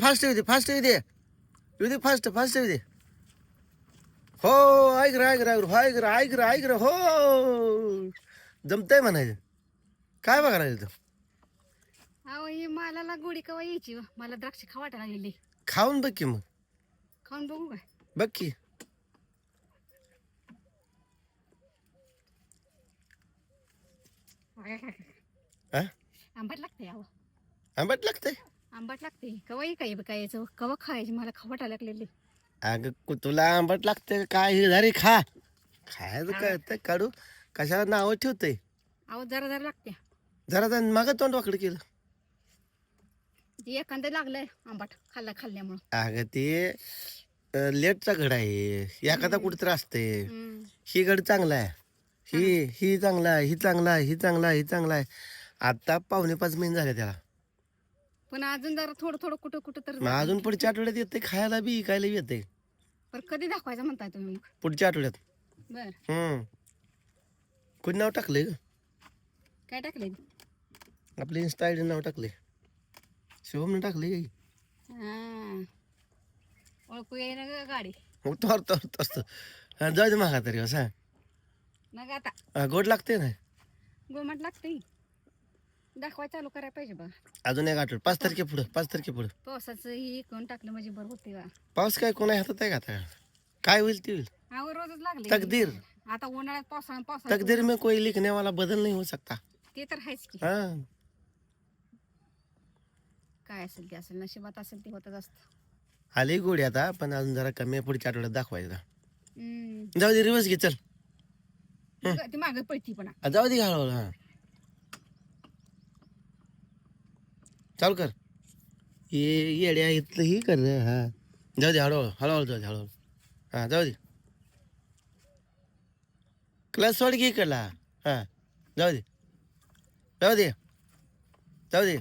Fast येऊ दे fast येऊ दे fast fast येऊ दे. हो ऐक रे ऐक रे ऐक रे ऐक रे ऐक रे हो जमतंय म्हणायचं. काय बघा राहिलं अहो ही मालाला गोडी कवा यायची व? मला द्राक्ष खा वाटायला लागलेली. खाऊन बघ की मग खाऊन बघू काय? बघ की. हा आंबट लागते अहो. आंबट लागतंय. आंबट लागते कवा काय यायचं कवा खायची मला खा वाटायला लागलेली. अगं तुला आंबट लागतंय काय हे झाली खा खायचं काय काढू कशाला नाव ठेवतंय. अहो जरा जरा लागते. जरा माग तोंड वाकडं केलं. ती एखादं लागलंय आंबट खाल्ल्यामुळं. अगं ते लेटचा घड आहे एखादा कुठं असते. हम्म. ही घड चांगला आहे ही चांगला आहे ही चांगला आहे ही चांगला आहे ही चांगला आहे. आता 4.5 महिने झाले त्याला. पण अजून जरा थोडं थोडं कुठं कुठं तर मग अजून पुढच्या आठवड्यात येते खायला बी इकायला बी येते. पण कधी दाखवायचं म्हणताय तुम्ही मग? पुढच्या आठवड्यात. बर कोणी नाव टाकलंय ग काय टाकले? आपले इन्स्टा आयडी नाव टाकले शिवमने टाकले काही. हा ओळखू येई ना ग गाडी. मग तो असतो जाऊ दे मागा तरी असं मग आता गोड लागते ना. गोमाट लागते दाखवाय चालू करायला पाहिजे बघा. अजून एक आठवड 5 तारखेपुढं 5 तारखेपुढं. पावसाचं ही कोण टाकलं म्हणजे बरं होते बा. पाऊस काय कोणा हातात आहे का आता काय होईल ते होईल. अहो रोजच लागले तकदीर आता उन्हाळ्यात पावसाळ्यात तकदीर में कोई लिखने वाला बदल नहीं हो सकता. ते तर आहेच की. हाँ काय असेल ते असेल नशिबात असेल ते होतच असतं. आली गोडी आता पण अजून जरा कमी आहे पुढच्या आठवड्यात दाखवायचं. हम्म. जाऊ दे रिवर्स घे चल ती मागे पळती पण जाऊ दे हळूहळू. हा चालू कर ये येड्या इथलं ही कर रे. हा जाऊ दे हळूहळू हळूहळू जाऊ दे हळूहळू. हा जाऊ दे क्लास सोड घे इकडला. हा जाऊ दे जाऊ दे जाऊ दे.